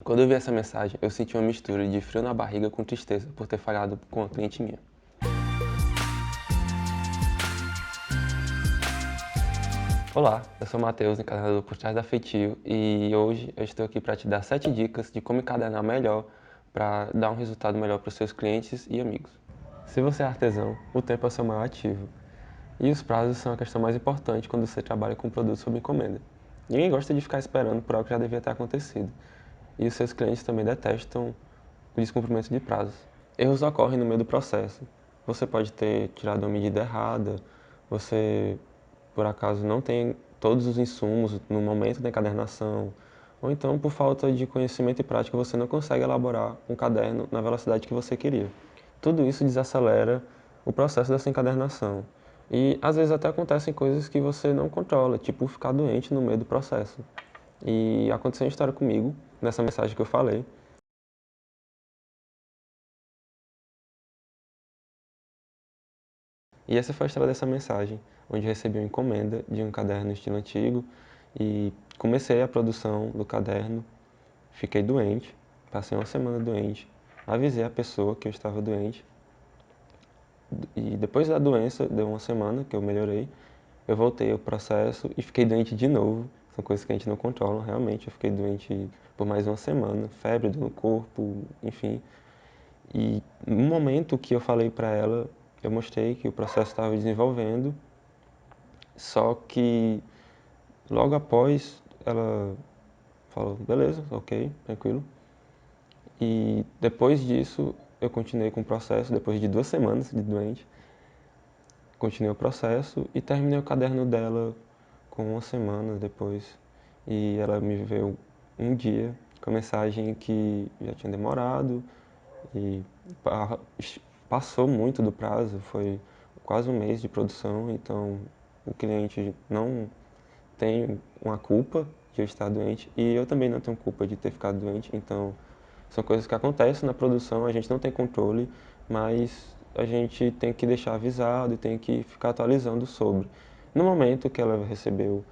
Quando eu vi essa mensagem, eu senti uma mistura de frio na barriga com tristeza por ter falhado com uma cliente minha. Olá, eu sou o Matheus, encarnador por trás da Feitio, e hoje eu estou aqui para te dar 7 dicas de como encadernar melhor para dar um resultado melhor para os seus clientes e amigos. Se você é artesão, o tempo é o seu maior ativo, e os prazos são a questão mais importante quando você trabalha com produtos sob encomenda. Ninguém gosta de ficar esperando por algo que já devia ter acontecido, e os seus clientes também detestam o descumprimento de prazos. Erros ocorrem no meio do processo. Você pode ter tirado uma medida errada, você por acaso não tem todos os insumos no momento da encadernação, ou então por falta de conhecimento e prática você não consegue elaborar um caderno na velocidade que você queria. Tudo isso desacelera o processo dessa encadernação. E às vezes até acontecem coisas que você não controla, tipo ficar doente no meio do processo. E aconteceu uma história comigo, nessa mensagem que eu falei. E essa foi a história dessa mensagem, onde eu recebi uma encomenda de um caderno estilo antigo e comecei a produção do caderno, fiquei doente, passei uma semana doente, avisei a pessoa que eu estava doente e depois da doença, deu uma semana que eu melhorei, eu voltei ao processo e fiquei doente de novo. São coisas que a gente não controla, realmente. Eu fiquei doente por mais uma semana, febre, dor no corpo, enfim. E no momento que eu falei para ela, eu mostrei que o processo estava desenvolvendo, só que logo após ela falou, beleza, ok, tranquilo. E depois disso eu continuei com o processo, depois de 2 semanas de doente, continuei o processo e terminei o caderno dela com uma semana depois. E ela me veio um dia com a mensagem que já tinha demorado e passou muito do prazo, foi quase um mês de produção, então o cliente não tem uma culpa de eu estar doente e eu também não tenho culpa de ter ficado doente, então são coisas que acontecem na produção, a gente não tem controle, mas a gente tem que deixar avisado e tem que ficar atualizando sobre. No momento que ela recebeu,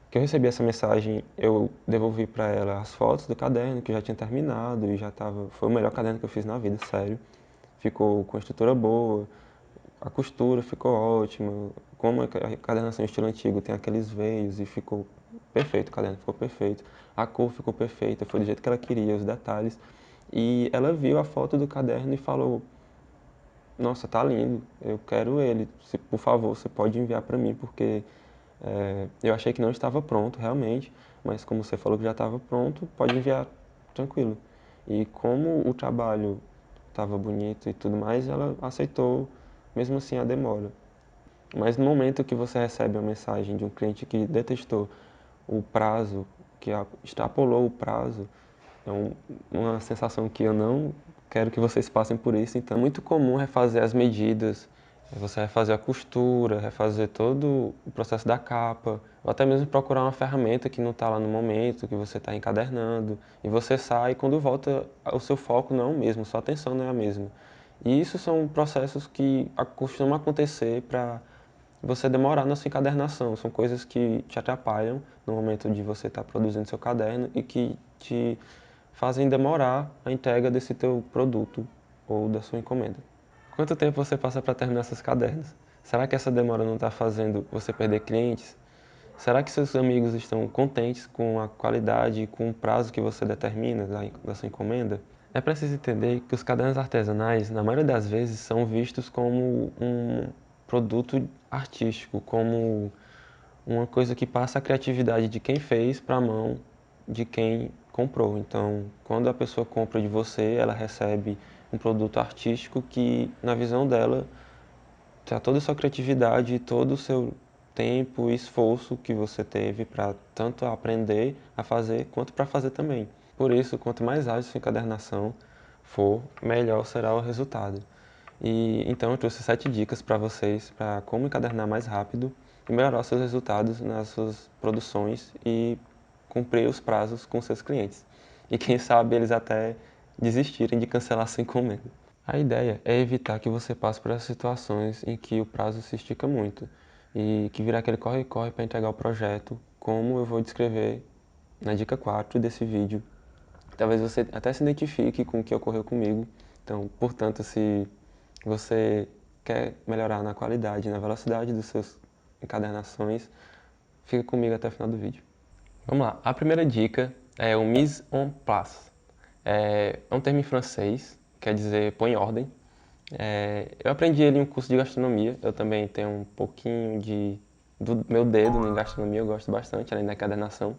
que eu recebi essa mensagem, eu devolvi para ela as fotos do caderno que já tinha terminado e já estava, foi o melhor caderno que eu fiz na vida, sério. Ficou com estrutura boa, a costura ficou ótima, como a encadernação estilo antigo tem aqueles veios e ficou perfeito, o caderno ficou perfeito, a cor ficou perfeita, foi do jeito que ela queria, os detalhes. E ela viu a foto do caderno e falou, nossa, tá lindo, eu quero ele, se, por favor, você pode enviar para mim, porque eu achei que não estava pronto realmente, mas como você falou que já estava pronto, pode enviar tranquilo. E como o trabalho estava bonito e tudo mais, ela aceitou, mesmo assim a demora. Mas no momento que você recebe uma mensagem de um cliente que detestou o prazo, que extrapolou o prazo, é uma sensação que eu não quero que vocês passem por isso. Então é muito comum refazer as medidas, você refazer a costura, refazer todo o processo da capa, ou até mesmo procurar uma ferramenta que não está lá no momento, que você está encadernando, e você sai e quando volta o seu foco não é o mesmo, sua atenção não é a mesma. E isso são processos que costumam acontecer para você demorar na sua encadernação. São coisas que te atrapalham no momento de você estar produzindo seu caderno e que te fazem demorar a entrega desse teu produto ou da sua encomenda. Quanto tempo você passa para terminar seus cadernos? Será que essa demora não está fazendo você perder clientes? Será que seus amigos estão contentes com a qualidade e com o prazo que você determina da sua encomenda? É preciso entender que os cadernos artesanais, na maioria das vezes, são vistos como um produto artístico, como uma coisa que passa a criatividade de quem fez para a mão de quem comprou. Então, quando a pessoa compra de você, ela recebe um produto artístico que, na visão dela, tá toda a sua criatividade e todo o seu tempo e esforço que você teve para tanto aprender a fazer quanto para fazer também. Por isso, quanto mais ágil sua encadernação for, melhor será o resultado. E então eu trouxe 7 dicas para vocês para como encadernar mais rápido e melhorar seus resultados nas suas produções e cumprir os prazos com seus clientes. E quem sabe eles até desistirem de cancelar sua encomenda. A ideia é evitar que você passe por essas situações em que o prazo se estica muito e que vira aquele corre-corre para entregar o projeto, como eu vou descrever na dica 4 desse vídeo, talvez você até se identifique com o que ocorreu comigo. Então, portanto, se você quer melhorar na qualidade e na velocidade das suas encadernações, fica comigo até o final do vídeo. Vamos lá, a primeira dica é o mise en place. É um termo em francês, quer dizer põe em ordem. Eu aprendi ele em um curso de gastronomia, eu também tenho um pouquinho do meu dedo em gastronomia, eu gosto bastante, além da encadernação.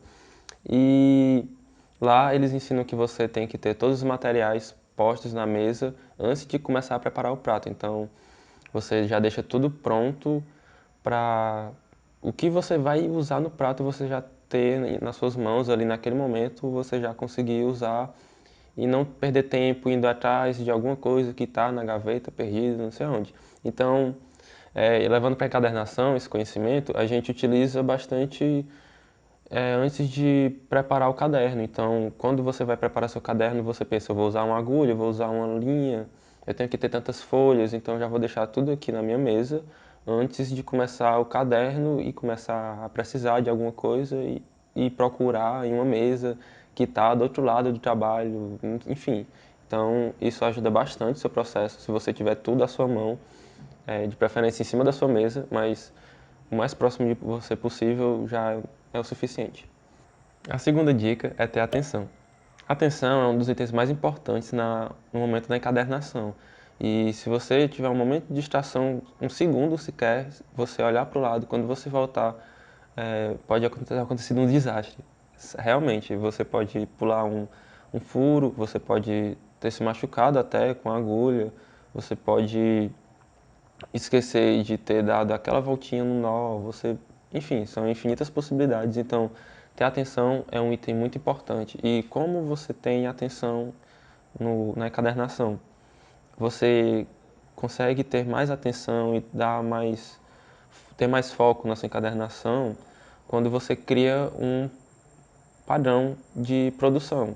E lá eles ensinam que você tem que ter todos os materiais postos na mesa antes de começar a preparar o prato. Então, você já deixa tudo pronto para o que você vai usar no prato você já ter nas suas mãos ali naquele momento, você já conseguir usar e não perder tempo indo atrás de alguma coisa que está na gaveta, perdida, não sei onde. Então, levando para a encadernação esse conhecimento, a gente utiliza bastante antes de preparar o caderno. Então, quando você vai preparar seu caderno, você pensa, eu vou usar uma agulha, eu vou usar uma linha, eu tenho que ter tantas folhas, então já vou deixar tudo aqui na minha mesa antes de começar o caderno e começar a precisar de alguma coisa e procurar em uma mesa que está do outro lado do trabalho, enfim. Então, isso ajuda bastante o seu processo, se você tiver tudo à sua mão, de preferência em cima da sua mesa, mas o mais próximo de você possível já é o suficiente. A segunda dica é ter atenção. Atenção é um dos itens mais importantes no momento da encadernação. E se você tiver um momento de distração, um segundo sequer, você olhar para o lado, quando você voltar, pode ter acontecido um desastre. Realmente, você pode pular um furo, você pode ter se machucado até com a agulha, você pode esquecer de ter dado aquela voltinha no nó, enfim, são infinitas possibilidades. Então, ter atenção é um item muito importante. E como você tem atenção na encadernação? Você consegue ter mais atenção e ter mais foco na sua encadernação quando você cria um padrão de produção.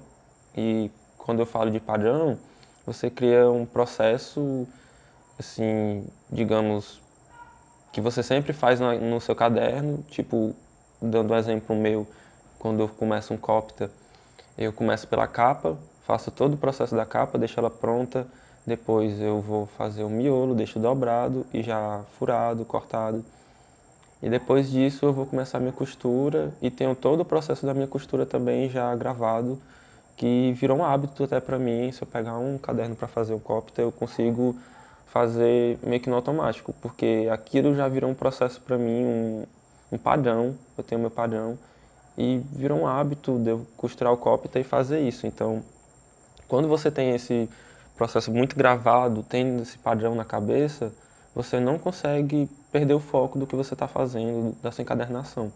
E quando eu falo de padrão, você cria um processo, assim, digamos, que você sempre faz no seu caderno, tipo, dando um exemplo meu, quando eu começo um Copta, eu começo pela capa, faço todo o processo da capa, deixo ela pronta, depois eu vou fazer o miolo, deixo dobrado e já furado, cortado. E depois disso eu vou começar a minha costura e tenho todo o processo da minha costura também já gravado, que virou um hábito até para mim. Se eu pegar um caderno para fazer um Copta, eu consigo fazer meio que no automático, porque aquilo já virou um processo para mim, um padrão, eu tenho meu padrão, e virou um hábito de eu costurar o Copta e fazer isso. Então, quando você tem esse processo muito gravado, tendo esse padrão na cabeça, você não consegue perder o foco do que você está fazendo, da sua encadernação.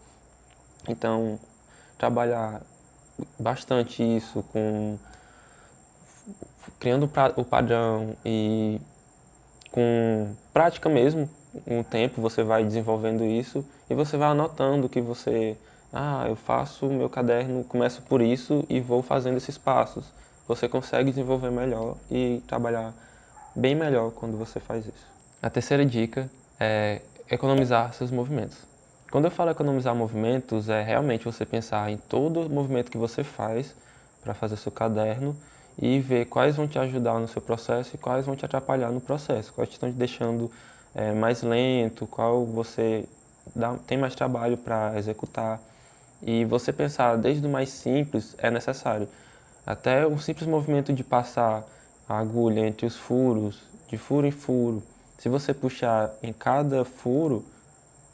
Então, trabalhar bastante isso criando o padrão e com prática mesmo, com o tempo você vai desenvolvendo isso e você vai anotando que eu faço o meu caderno, começo por isso e vou fazendo esses passos. Você consegue desenvolver melhor e trabalhar bem melhor quando você faz isso. A terceira dica é economizar seus movimentos. Quando eu falo economizar movimentos, é realmente você pensar em todo o movimento que você faz para fazer seu caderno e ver quais vão te ajudar no seu processo e quais vão te atrapalhar no processo, quais estão te deixando mais lento, qual você tem mais trabalho para executar. E você pensar desde o mais simples é necessário. Até um simples movimento de passar a agulha entre os furos, de furo em furo, se você puxar em cada furo,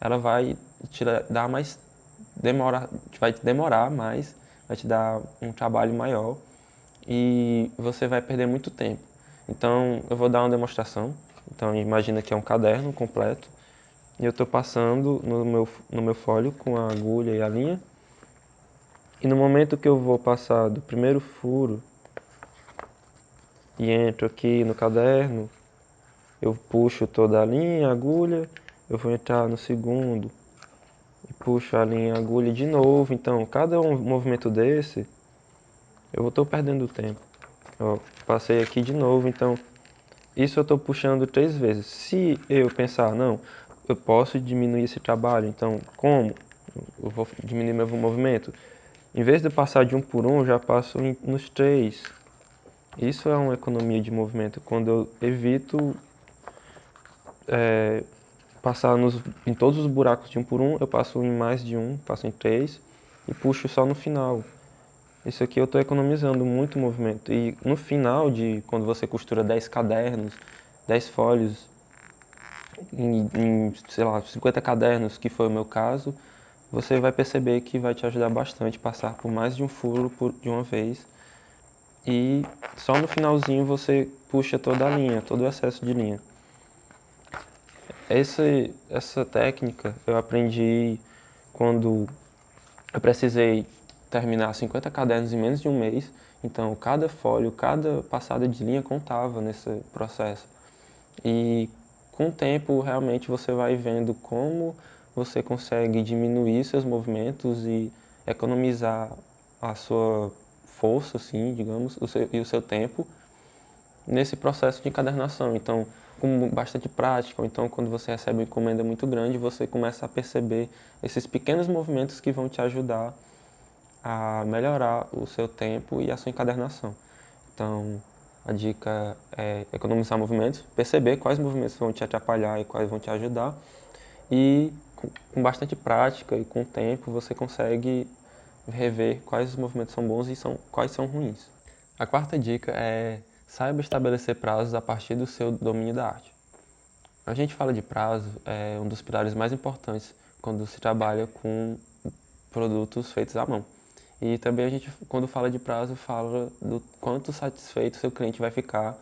ela vai te dar vai te demorar mais, vai te dar um trabalho maior e você vai perder muito tempo. Então, eu vou dar uma demonstração. Então, imagina que é um caderno completo e eu estou passando no meu folho com a agulha e a linha. E no momento que eu vou passar do primeiro furo e entro aqui no caderno, eu puxo toda a linha, a agulha, eu vou entrar no segundo e puxo a linha, a agulha de novo. Então, cada movimento desse, eu estou perdendo tempo. Ó, passei aqui de novo, então isso eu estou puxando 3 vezes. Se eu pensar, não, eu posso diminuir esse trabalho, então como? Eu vou diminuir meu movimento. Em vez de eu passar de um por um, eu já passo nos 3. Isso é uma economia de movimento, quando eu evito passar em todos os buracos de um por um, eu passo em mais de um, passo em 3 e puxo só no final. Isso aqui eu estou economizando muito movimento. E no final quando você costura 10 cadernos, 10 folhos, sei lá, 50 cadernos, que foi o meu caso, você vai perceber que vai te ajudar bastante passar por mais de um furo de uma vez. E só no finalzinho você puxa toda a linha, todo o excesso de linha. Essa técnica eu aprendi quando eu precisei terminar 50 cadernos em menos de um mês, então cada folha, cada passada de linha contava nesse processo. E com o tempo, realmente você vai vendo como você consegue diminuir seus movimentos e economizar a sua força, assim, digamos, e o seu tempo nesse processo de encadernação. Então, com bastante prática, ou então quando você recebe uma encomenda muito grande, você começa a perceber esses pequenos movimentos que vão te ajudar a melhorar o seu tempo e a sua encadernação. Então, a dica é economizar movimentos, perceber quais movimentos vão te atrapalhar e quais vão te ajudar, e com bastante prática e com o tempo você consegue rever quais os movimentos são bons e quais são ruins. A quarta dica é saiba estabelecer prazos a partir do seu domínio da arte. A gente fala de prazo, é um dos pilares mais importantes quando se trabalha com produtos feitos à mão. E também a gente, quando fala de prazo, fala do quanto satisfeito seu cliente vai ficar,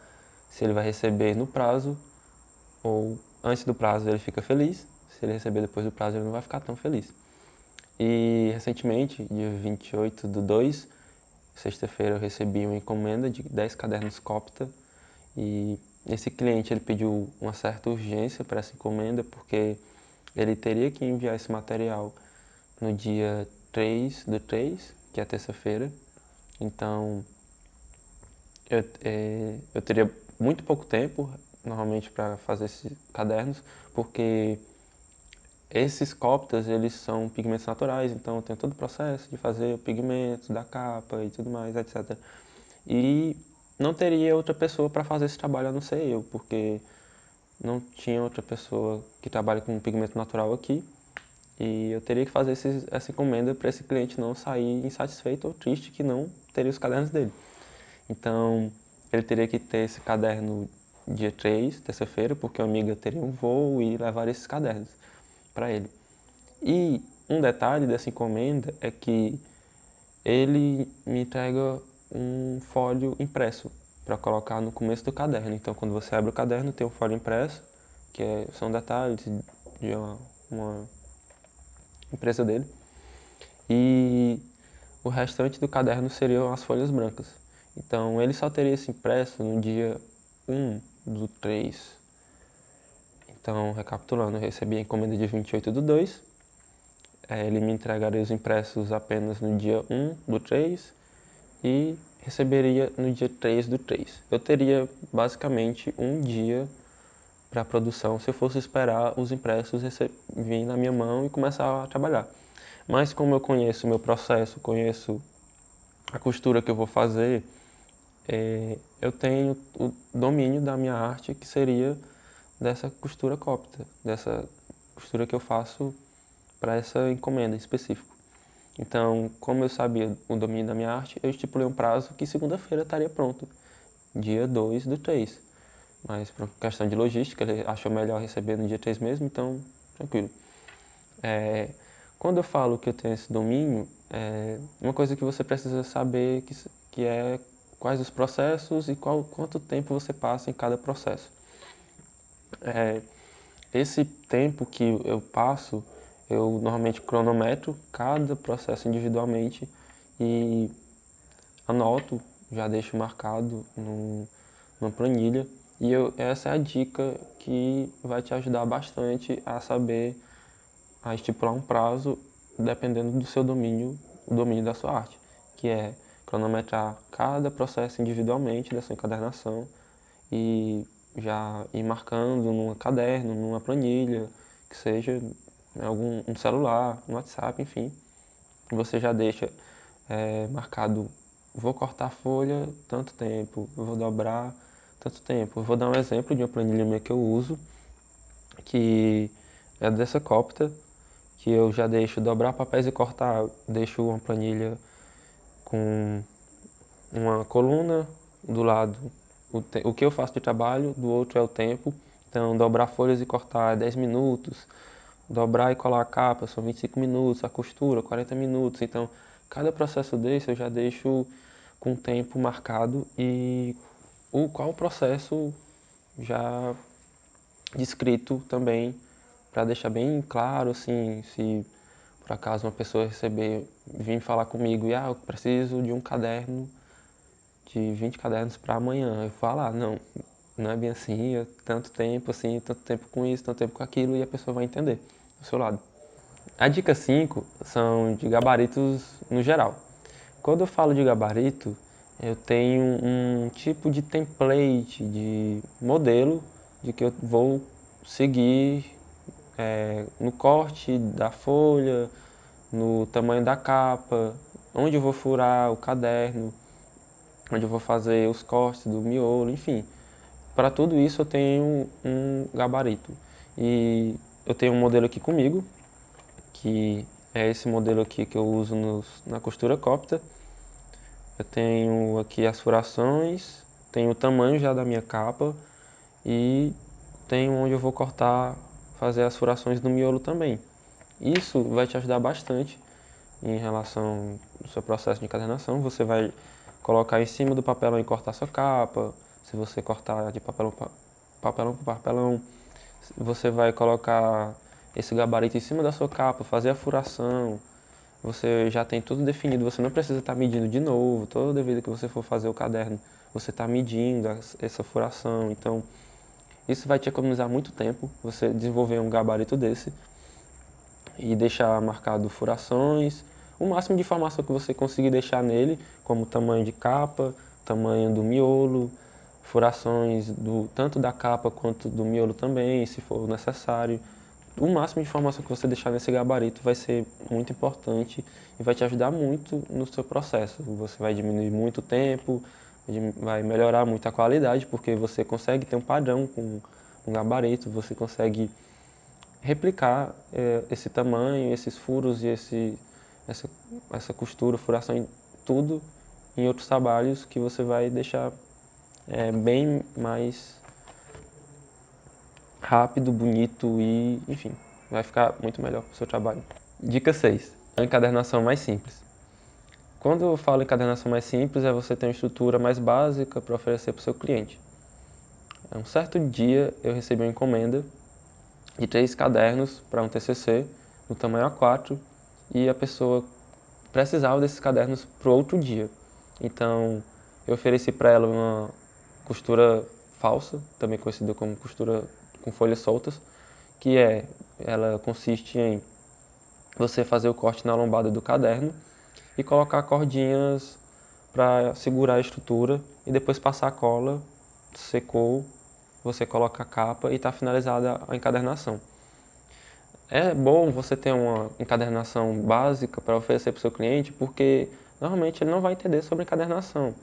se ele vai receber no prazo ou antes do prazo ele fica feliz, se ele receber depois do prazo ele não vai ficar tão feliz. E recentemente, dia 28/2, sexta-feira, eu recebi uma encomenda de 10 cadernos Copta e esse cliente ele pediu uma certa urgência para essa encomenda porque ele teria que enviar esse material no dia 3/3, que é terça-feira. Então, eu teria muito pouco tempo, normalmente, para fazer esses cadernos, porque esses cóptas, eles são pigmentos naturais, então tem todo o processo de fazer pigmentos da capa e tudo mais, etc. E não teria outra pessoa para fazer esse trabalho a não ser eu, porque não tinha outra pessoa que trabalha com pigmento natural aqui. E eu teria que fazer essa encomenda para esse cliente não sair insatisfeito ou triste que não teria os cadernos dele. Então, ele teria que ter esse caderno dia 3, terça-feira, porque a amiga teria um voo e levar esses cadernos para ele. E um detalhe dessa encomenda é que ele me entrega um folho impresso para colocar no começo do caderno. Então, quando você abre o caderno, tem um folho impresso, são detalhes de uma empresa dele. E o restante do caderno seriam as folhas brancas. Então, ele só teria esse impresso no dia 1/3. Então, recapitulando, eu recebi a encomenda dia 28/2. Ele me entregaria os impressos apenas no dia 1/3 e receberia no dia 3/3. Eu teria basicamente um dia para a produção se eu fosse esperar os impressos virem na minha mão e começar a trabalhar. Mas como eu conheço o meu processo, conheço a costura que eu vou fazer, eu tenho o domínio da minha arte, que seria dessa costura cópita, dessa costura que eu faço para essa encomenda específica. Então, como eu sabia o domínio da minha arte, eu estipulei um prazo que segunda-feira estaria pronto, dia 2/3. Mas por questão de logística, ele achou melhor receber no dia 3 mesmo, então tranquilo. Quando eu falo que eu tenho esse domínio, uma coisa que você precisa saber que é quais os processos e quanto tempo você passa em cada processo. Esse tempo que eu passo, eu normalmente cronometro cada processo individualmente e anoto, já deixo marcado numa planilha. E essa é a dica que vai te ajudar bastante a saber, a estipular um prazo dependendo do seu domínio, o domínio da sua arte, que é cronometrar cada processo individualmente dessa encadernação e já ir marcando num caderno, numa planilha, que seja um celular, um WhatsApp, enfim. Você já deixa marcado, vou cortar a folha tanto tempo, eu vou dobrar tanto tempo. Eu vou dar um exemplo de uma planilha minha que eu uso, que é dessa Copta, que eu já deixo dobrar papéis e cortar, deixo uma planilha com uma coluna do lado, o que eu faço de trabalho, do outro é o tempo. Então, dobrar folhas e cortar é 10 minutos, dobrar e colar a capa são 25 minutos, a costura 40 minutos. Então, cada processo desse eu já deixo com tempo marcado e qual processo já descrito também, para deixar bem claro, assim, se por acaso uma pessoa vir falar comigo e eu preciso de um caderno, de 20 cadernos para amanhã. Eu falo, não é bem assim, é tanto tempo assim, tanto tempo com isso, tanto tempo com aquilo, e a pessoa vai entender do seu lado. A dica 5 são de gabaritos no geral. Quando eu falo de gabarito, eu tenho um tipo de template, de modelo de que eu vou seguir no corte da folha, no tamanho da capa, onde eu vou furar o caderno, onde eu vou fazer os cortes do miolo, enfim. Para tudo isso eu tenho um gabarito. E eu tenho um modelo aqui comigo, que é esse modelo aqui que eu uso na costura Copta. Eu tenho aqui as furações, tenho o tamanho já da minha capa e tenho onde eu vou cortar, fazer as furações do miolo também. Isso vai te ajudar bastante em relação ao seu processo de encadernação. Você vai colocar em cima do papelão e cortar sua capa. Se você cortar de papelão para papelão, você vai colocar esse gabarito em cima da sua capa, fazer a furação. Você já tem tudo definido, você não precisa estar medindo de novo. Toda vez que você for fazer o caderno, você está medindo essa furação. Então, isso vai te economizar muito tempo, você desenvolver um gabarito desse e deixar marcado furações, o máximo de informação que você conseguir deixar nele, como tamanho de capa, tamanho do miolo, furações tanto da capa quanto do miolo também, se for necessário. O máximo de informação que você deixar nesse gabarito vai ser muito importante e vai te ajudar muito no seu processo. Você vai diminuir muito o tempo, vai melhorar muito a qualidade, porque você consegue ter um padrão com um gabarito, você consegue replicar esse tamanho, esses furos e essa costura, furação, tudo em outros trabalhos que você vai deixar bem mais rápido, bonito e, enfim, vai ficar muito melhor para o seu trabalho. Dica 6. A encadernação mais simples. Quando eu falo encadernação mais simples, é você ter uma estrutura mais básica para oferecer para o seu cliente. Um certo dia eu recebi uma encomenda de 3 cadernos para um TCC no tamanho A4 e a pessoa precisava desses cadernos para o outro dia. Então eu ofereci para ela uma costura falsa, também conhecida como costura com folhas soltas, que ela consiste em você fazer o corte na lombada do caderno e colocar cordinhas para segurar a estrutura e depois passar a cola, secou, você coloca a capa e está finalizada a encadernação. É bom você ter uma encadernação básica para oferecer para o seu cliente, porque normalmente ele não vai entender sobre encadernação.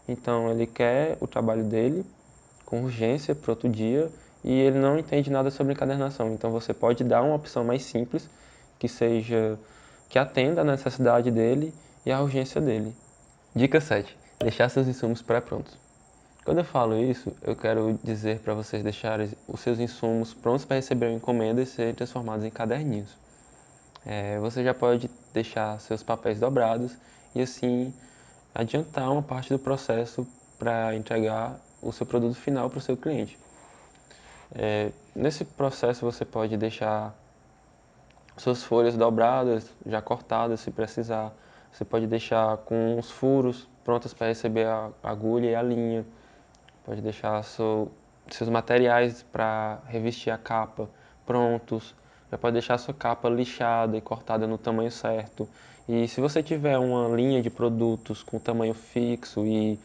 Então ele quer o trabalho dele com urgência para outro dia e ele não entende nada sobre encadernação. Então você pode dar uma opção mais simples que atenda a necessidade dele e a urgência dele. Dica 7. Deixar seus insumos pré-prontos. Quando eu falo isso, eu quero dizer para vocês deixarem os seus insumos prontos para receber uma encomenda e serem transformados em caderninhos. Você já pode deixar seus papéis dobrados e assim adiantar uma parte do processo para entregar o seu produto final para o seu cliente. Nesse processo você pode deixar suas folhas dobradas, já cortadas se precisar. Você pode deixar com os furos prontos para receber a agulha e a linha. Pode deixar seus materiais para revestir a capa prontos. Já pode deixar a sua capa lixada e cortada no tamanho certo. E se você tiver uma linha de produtos com tamanho fixo e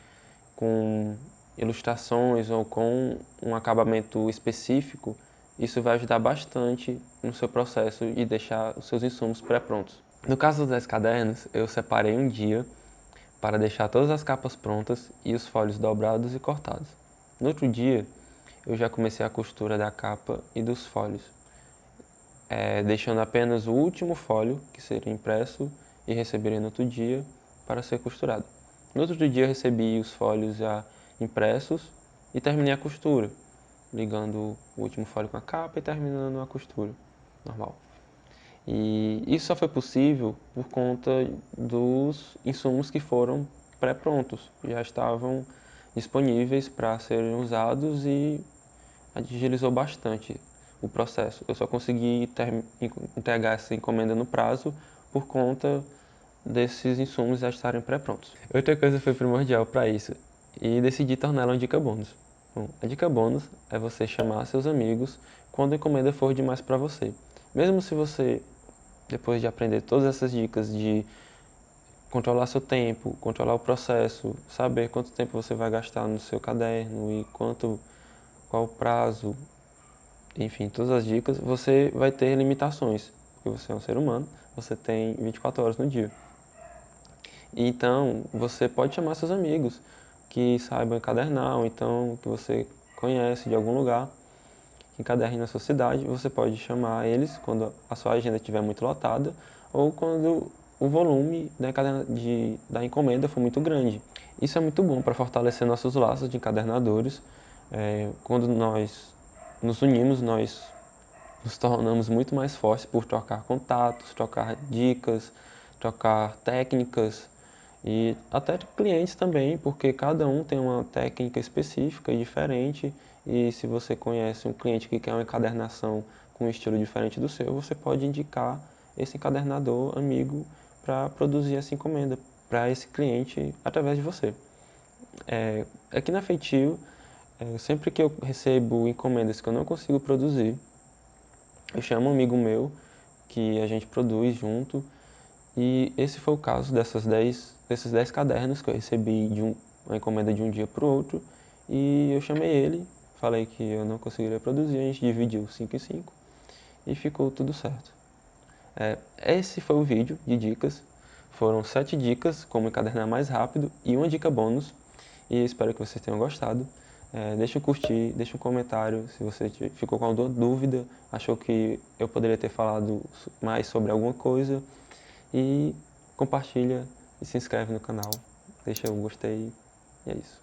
com ilustrações ou com um acabamento específico, isso vai ajudar bastante no seu processo e deixar os seus insumos pré-prontos. No caso dos 10 cadernos, eu separei um dia para deixar todas as capas prontas e os folhos dobrados e cortados. No outro dia, eu já comecei a costura da capa e dos folhos, deixando apenas o último folho, que seria impresso e receberia no outro dia, para ser costurado. No outro dia, eu recebi os folhos já impressos e terminei a costura, ligando o último folho com a capa e terminando a costura normal. E isso só foi possível por conta dos insumos que foram pré-prontos, já estavam disponíveis para serem usados e agilizou bastante o processo. Eu só consegui entregar essa encomenda no prazo por conta desses insumos já estarem pré-prontos. Outra coisa foi primordial para isso e decidi torná-la uma dica bônus. Bom, a dica bônus é você chamar seus amigos quando a encomenda for demais para você. Mesmo se você, depois de aprender todas essas dicas de controlar seu tempo, controlar o processo, saber quanto tempo você vai gastar no seu caderno e qual o prazo, enfim, todas as dicas, você vai ter limitações, porque você é um ser humano, você tem 24 horas no dia. Então, você pode chamar seus amigos que saibam encadernar, ou então que você conhece de algum lugar, que encadernem na sua cidade. Você pode chamar eles quando a sua agenda estiver muito lotada ou quando o volume da encomenda for muito grande. Isso é muito bom para fortalecer nossos laços de encadernadores. Quando nós nos unimos, nós nos tornamos muito mais fortes por trocar contatos, trocar dicas, trocar técnicas e até clientes também, porque cada um tem uma técnica específica e diferente. E se você conhece um cliente que quer uma encadernação com um estilo diferente do seu, você pode indicar esse encadernador amigo para produzir essa encomenda para esse cliente através de você. Aqui na Feitio, sempre que eu recebo encomendas que eu não consigo produzir, eu chamo um amigo meu que a gente produz junto e esse foi o caso desses 10 cadernos que eu recebi uma encomenda de um dia para o outro e eu chamei ele, falei que eu não conseguiria produzir, a gente dividiu 5 em 5 e ficou tudo certo. Esse foi o vídeo de dicas, foram 7 dicas como encadernar mais rápido e uma dica bônus e espero que vocês tenham gostado. Deixa um curtir, deixa um comentário se você ficou com alguma dúvida, achou que eu poderia ter falado mais sobre alguma coisa e compartilha e se inscreve no canal. Deixa o gostei e é isso.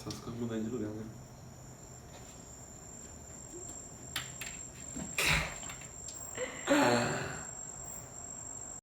Só ficando mudando de lugar, né?